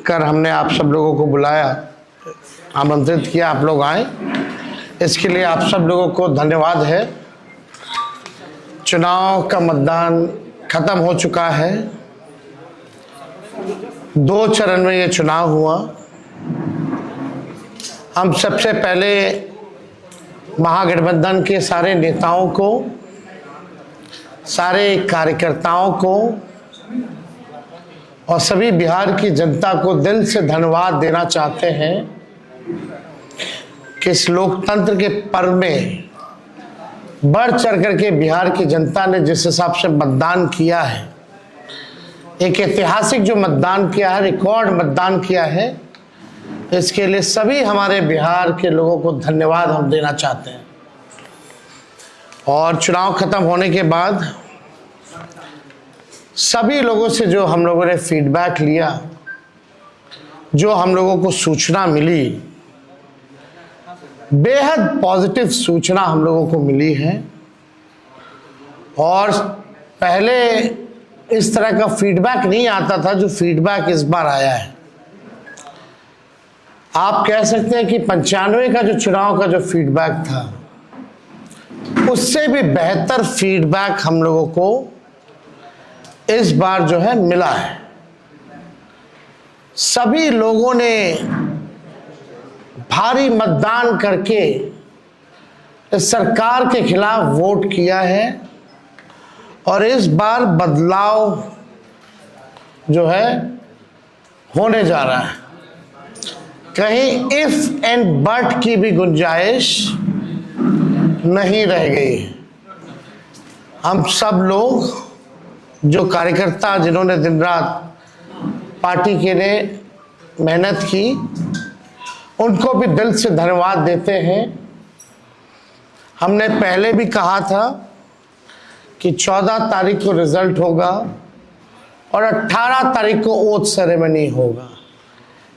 कर हमने आप सब लोगों को बुलाया, आमंत्रित किया, आप लोग आए, इसके लिए आप सब लोगों को धन्यवाद है। चुनाव का मतदान खत्म हो चुका है। 2 चरण में ये चुनाव हुआ। हम सबसे पहले महागठबंधन के सारे नेताओं को, सारे कार्यकर्ताओं को और सभी बिहार की जनता को दिल से धन्यवाद देना चाहते हैं कि इस लोकतंत्र के पर्व में बढ़ चढ़ करके बिहार की जनता ने जिस हिसाब से मतदान किया है, एक ऐतिहासिक जो मतदान किया है, रिकॉर्ड मतदान किया है, इसके लिए सभी हमारे बिहार के लोगों को धन्यवाद हम देना चाहते हैं। और चुनाव खत्म होने के बाद सभी लोगों से जो हम लोगों ने फीडबैक लिया, जो हम लोगों को सूचना मिली, बेहद पॉजिटिव सूचना हम लोगों को मिली है। और पहले इस तरह का फीडबैक नहीं आता था जो फीडबैक इस बार आया है। आप कह सकते हैं कि 95 का जो चुनाव का जो फीडबैक था, उससे भी बेहतर फीडबैक हम लोगों को इस बार जो है मिला है। सभी लोगों ने भारी मतदान करके इस सरकार के खिलाफ वोट किया है और इस बार बदलाव जो है होने जा रहा है। कहीं इफ एंड बट की भी गुंजाइश नहीं रह गई। हम सब लोग जो कार्यकर्ता जिन्होंने दिन रात पार्टी के लिए मेहनत की, उनको भी दिल से धन्यवाद देते हैं। हमने पहले भी कहा था कि 14 तारीख को रिजल्ट होगा और 18 तारीख को ओथ सेरेमनी होगा।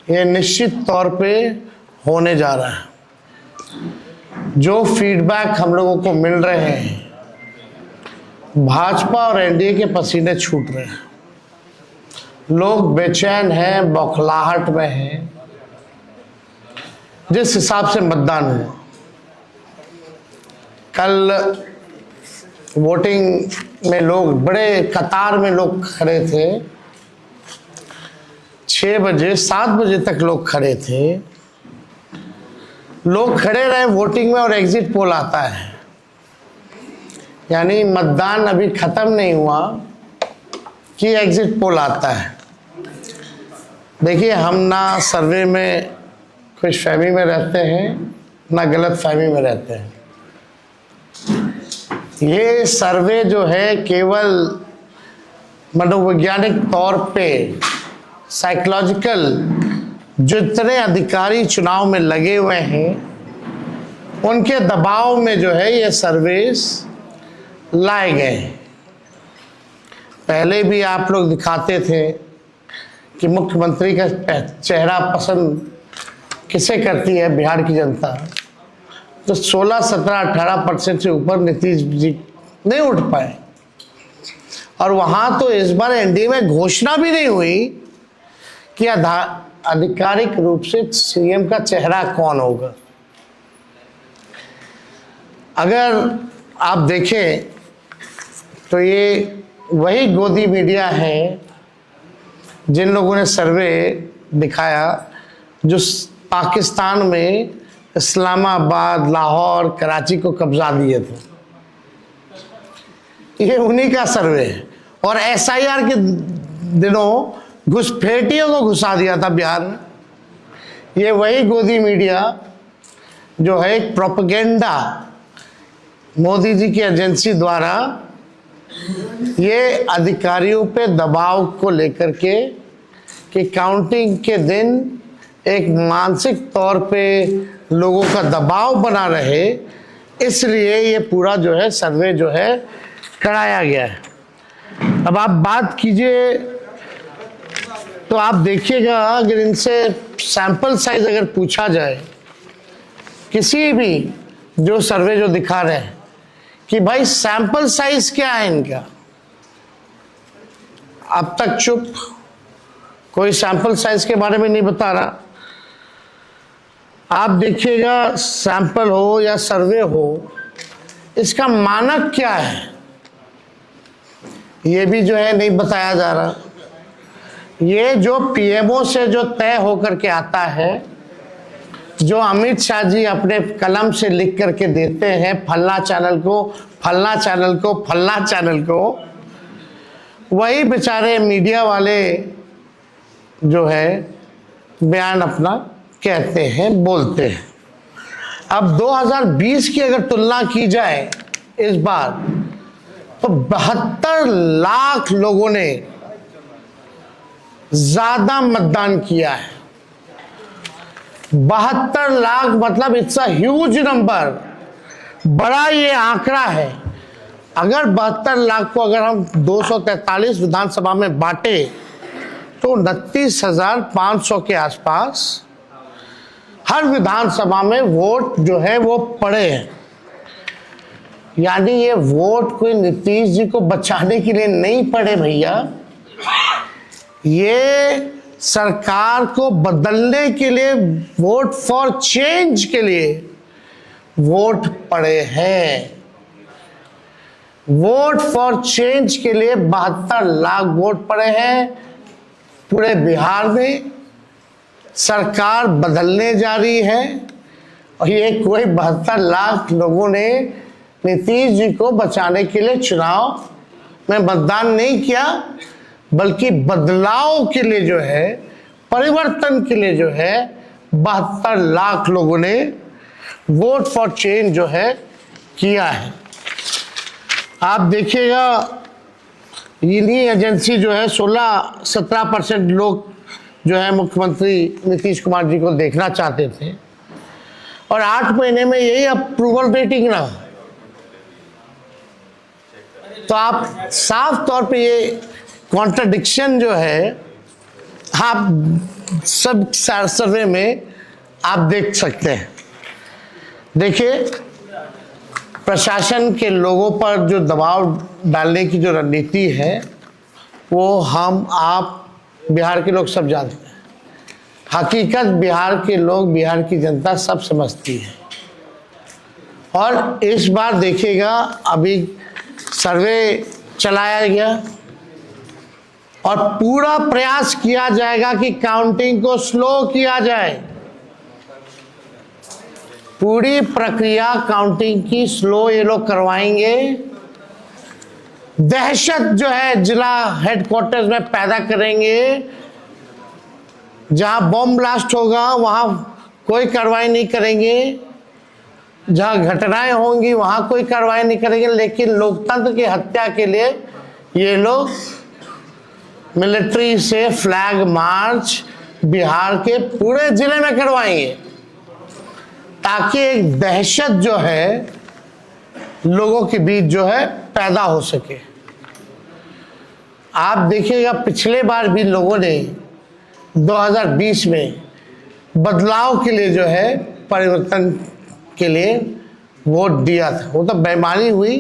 ये निश्चित तौर पे होने जा रहा है। जो फीडबैक हम लोगों को मिल रहे हैं, भाजपा और एनडीए के पसीने छूट रहे हैं। लोग बेचैन हैं, बौखलाहट में हैं। जिस हिसाब से मतदान हुआ, कल वोटिंग में लोग बड़े कतार में लोग खड़े थे। 6 बजे 7 बजे तक लोग खड़े थे। लोग खड़े रहे वोटिंग में और एग्जिट पोल आता है, यानी मतदान अभी खत्म नहीं हुआ कि एग्जिट पोल आता है। देखिए, हम ना सर्वे में खुशफहमी में रहते हैं, ना गलत फहमी में रहते हैं। ये सर्वे जो है केवल मनोवैज्ञानिक तौर पे, साइकोलॉजिकल, जितने अधिकारी चुनाव में लगे हुए हैं उनके दबाव में जो है ये सर्वेस लाए गए। पहले भी आप लोग दिखाते थे कि मुख्यमंत्री का चेहरा पसंद किसे करती है बिहार की जनता, तो 16, 17, 18% से ऊपर नीतीश जी नहीं उठ पाए। और वहां तो इस बार एनडीए में घोषणा भी नहीं हुई कि आधिकारिक रूप से सीएम का चेहरा कौन होगा। अगर आप देखें तो ये वही गोदी मीडिया है जिन लोगों ने सर्वे दिखाया, जो पाकिस्तान में इस्लामाबाद, लाहौर, कराची को कब्जा दिए थे। ये उन्हीं का सर्वे है। और एसआईआर के दिनों घुसपैठियों को घुसा दिया था बिहार में। ये वही गोदी मीडिया जो है एक प्रोपेगेंडा मोदी जी की एजेंसी द्वारा ये अधिकारियों पे दबाव को लेकर के कि काउंटिंग के दिन एक मानसिक तौर पे लोगों का दबाव बना रहे, इसलिए ये पूरा जो है सर्वे जो है कराया गया है। अब आप बात कीजिए तो आप देखिएगा, अगर इनसे सैंपल साइज अगर पूछा जाए, किसी भी जो सर्वे जो दिखा रहे हैं कि भाई सैंपल साइज क्या है इनका, अब तक चुप, कोई सैंपल साइज के बारे में नहीं बता रहा। आप देखिएगा, सैंपल हो या सर्वे हो, इसका मानक क्या है ये भी जो है नहीं बताया जा रहा। ये जो पीएमओ से जो तय होकर के आता है, जो अमित शाह जी अपने कलम से लिख करके देते हैं, फलना चैनल को, फलना चैनल को, फलना चैनल को, वही बेचारे मीडिया वाले जो है बयान अपना कहते हैं, बोलते हैं। अब 2020 की अगर तुलना की जाए इस बार, तो 72 लाख लोगों ने ज्यादा मतदान किया है। 72 लाख मतलब इट्स अ ह्यूज नंबर, बड़ा ये आंकड़ा है। अगर 72 लाख को अगर हम 243 विधानसभा में बांटे तो 29,500 के आसपास हर विधानसभा में वोट जो है वो पड़े हैं। यानी ये वोट कोई नीतीश जी को बचाने के लिए नहीं पड़े भैया, ये सरकार को बदलने के लिए, वोट फॉर चेंज के लिए वोट पड़े हैं। वोट फॉर चेंज के लिए 72 लाख वोट पड़े हैं। पूरे बिहार में सरकार बदलने जा रही है और ये कोई 72 लाख लोगों ने नीतीश जी को बचाने के लिए चुनाव में मतदान नहीं किया, बल्कि बदलाव के लिए जो है, परिवर्तन के लिए जो है 72 लाख लोगों ने वोट फॉर चेंज जो है किया है। आप देखिएगा, इन्हीं एजेंसी जो है 16-17% लोग जो है मुख्यमंत्री नीतीश कुमार जी को देखना चाहते थे, और 8 महीने में यही अप्रूवल रेटिंग ना। तो आप साफ तौर पे ये कॉन्ट्रडिक्शन जो है आप सब सर्वे में आप देख सकते हैं। देखिए, प्रशासन के लोगों पर जो दबाव डालने की जो रणनीति है वो हम आप बिहार के लोग सब जानते हैं। हकीकत बिहार के लोग, बिहार की जनता सब समझती है। और इस बार देखिएगा, अभी सर्वे चलाया गया और पूरा प्रयास किया जाएगा कि काउंटिंग को स्लो किया जाए। पूरी प्रक्रिया काउंटिंग की स्लो ये लोग करवाएंगे। दहशत जो है जिला हेडक्वार्टर्स में पैदा करेंगे। जहां बॉम्ब ब्लास्ट होगा वहां कोई कार्रवाई नहीं करेंगे, जहां घटनाएं होंगी वहां कोई कार्रवाई नहीं करेंगे। लेकिन लोकतंत्र की हत्या के लिए ये लोग मिलिट्री से फ्लैग मार्च बिहार के पूरे जिले में करवाएंगे, ताकि एक दहशत जो है लोगों के बीच जो है पैदा हो सके। आप देखिएगा, पिछले बार भी लोगों ने 2020 में बदलाव के लिए जो है, परिवर्तन के लिए वोट दिया था। वो तो बेईमानी हुई,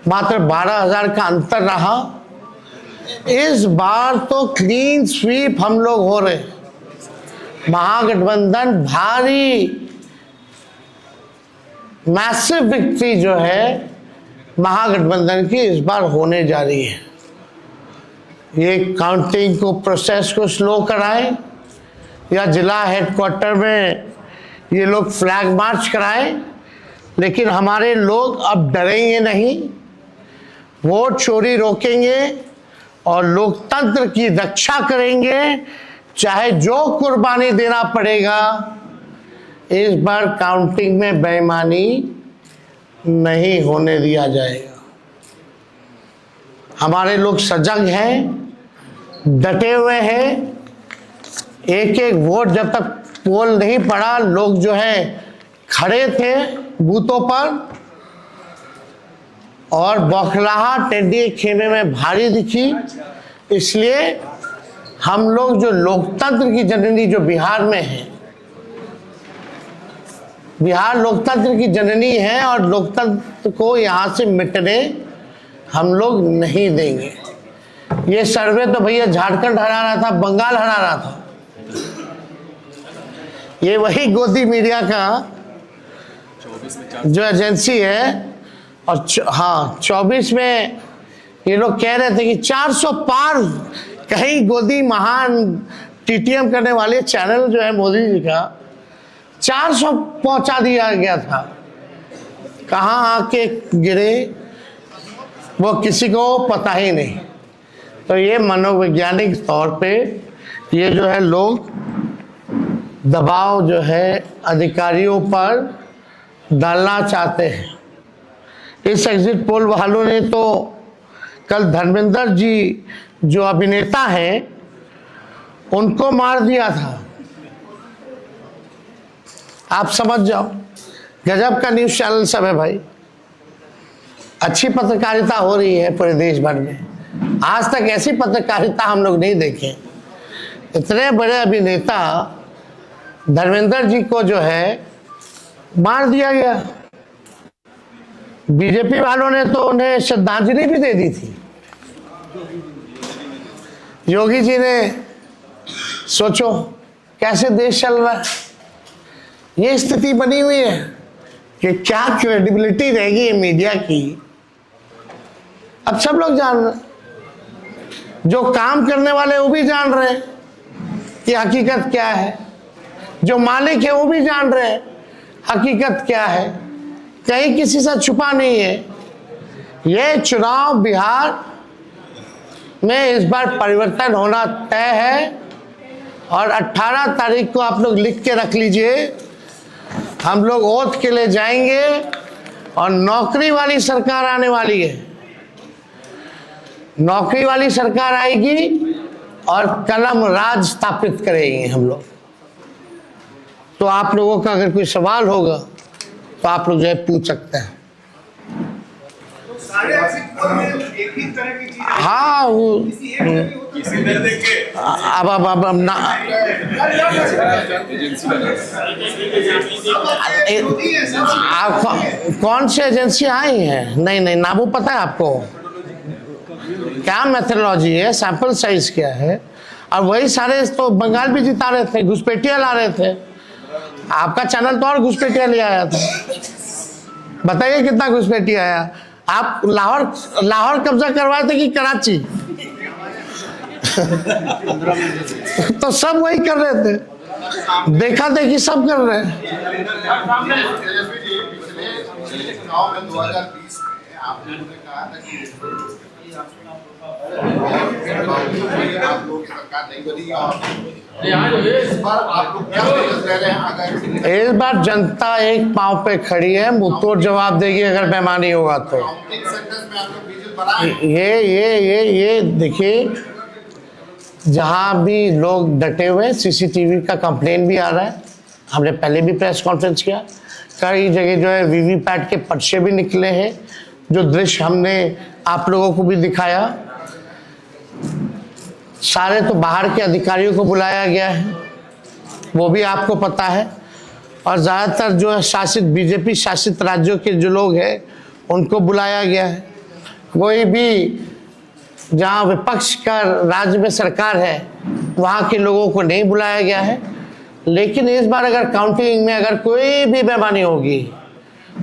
मात्र 12,000 का अंतर रहा। इस बार तो क्लीन स्वीप हम लोग हो रहे हैं। महागठबंधन भारी मैसिव विक्ट्री जो है महागठबंधन की इस बार होने जा रही है। ये काउंटिंग को, प्रोसेस को स्लो कराएं या जिला हेडक्वार्टर में ये लोग फ्लैग मार्च कराएं, लेकिन हमारे लोग अब डरेंगे नहीं, वोट चोरी रोकेंगे और लोकतंत्र की रक्षा करेंगे, चाहे जो कुर्बानी देना पड़ेगा। इस बार काउंटिंग में बेईमानी नहीं होने दिया जाएगा। हमारे लोग सजग हैं, डटे हुए हैं। एक एक वोट जब तक पोल नहीं पड़ा, लोग जो है खड़े थे बूथों पर, और बौखलाहट एनडीए खेमे में भारी दिखी। इसलिए हम लोग जो लोकतंत्र की जननी जो बिहार में है, बिहार लोकतंत्र की जननी है और लोकतंत्र को यहाँ से मिटने हम लोग नहीं देंगे। ये सर्वे तो भैया झारखंड हरा रहा था, बंगाल हरा रहा था। ये वही गोदी मीडिया का जो एजेंसी है, और हाँ 24 में ये लोग कह रहे थे कि 400 पार, कहीं गोदी महान टीटीएम करने वाले चैनल जो है मोदी जी का 400 पहुंचा दिया गया था। कहाँ आके गिरे वो किसी को पता ही नहीं। तो ये मनोवैज्ञानिक तौर पे ये जो है लोग दबाव जो है अधिकारियों पर डालना चाहते हैं। इस एग्जिट पोल वालों ने तो कल धर्मेंद्र जी जो अभिनेता हैं उनको मार दिया था। आप समझ जाओ, गजब का न्यूज़ चैनल सब है भाई। अच्छी पत्रकारिता हो रही है पूरे देश भर में। आज तक ऐसी पत्रकारिता हम लोग नहीं देखे। इतने बड़े अभिनेता धर्मेंद्र जी को जो है मार दिया गया। बीजेपी वालों ने तो उन्हें श्रद्धांजलि भी दे दी थी। योगी जी ने, सोचो कैसे देश चल रहा है। ये स्थिति बनी हुई है कि क्या क्रेडिबिलिटी रहेगी मीडिया की। अब सब लोग जान रहे, जो काम करने वाले वो भी जान रहे कि हकीकत क्या है, जो मालिक है वो भी जान रहे हकीकत क्या है। कहीं किसी से छुपा नहीं है। ये चुनाव बिहार में इस बार परिवर्तन होना तय है और 18 तारीख को आप लोग लिख के रख लीजिए। हम लोग ओथ के लिए जाएंगे और नौकरी वाली सरकार आने वाली है। नौकरी वाली सरकार आएगी और कलम राज स्थापित करेंगे हम लोग। तो आप लोगों का अगर कोई सवाल होगा तो आप लोग जो है पूछ सकते हैं। हाँ वो अब ना आप कौन सी एजेंसी आई है? नहीं ना, वो पता है आपको क्या मेथोडोलॉजी है, सैंपल साइज क्या है। और वही सारे तो बंगाल भी जिता रहे थे, घुसपैठिया ला रहे थे। आपका चैनल तो और घुसपैठिया ले आया था। बताइए कितना घुसपैठिया आया। आप लाहौर कब्जा करवाए थे कि कराची? तो सब वही कर रहे थे, देखा देखी सब कर रहे हैं। इस बार जनता एक पांव पे खड़ी है, मुंहतोड़ जवाब देगी अगर बेईमानी होगा तो। ये देखिए, जहां भी लोग डटे हुए, सीसीटीवी का कंप्लेन भी आ रहा है। हमने पहले भी प्रेस कॉन्फ्रेंस किया, कई जगह जो है वीवीपैट के पर्चे भी निकले हैं, जो दृश्य हमने आप लोगों को भी दिखाया। सारे तो बाहर के अधिकारियों को बुलाया गया है, वो भी आपको पता है। और ज़्यादातर जो है शासित बीजेपी शासित राज्यों के जो लोग हैं उनको बुलाया गया है। कोई भी जहाँ विपक्ष का राज्य में सरकार है वहाँ के लोगों को नहीं बुलाया गया है। लेकिन इस बार अगर काउंटिंग में अगर कोई भी बेईमानी होगी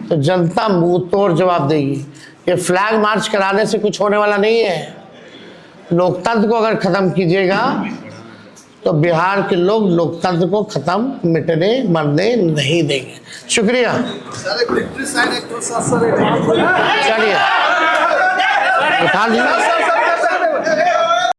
तो जनता मुंह तोड़ जवाब देगी। ये फ्लैग मार्च कराने से कुछ होने वाला नहीं है। लोकतंत्र को अगर खत्म कीजिएगा तो बिहार के लोग लोकतंत्र को खत्म मिटने मरने नहीं देंगे। शुक्रिया। चलिए उठा लीजिए।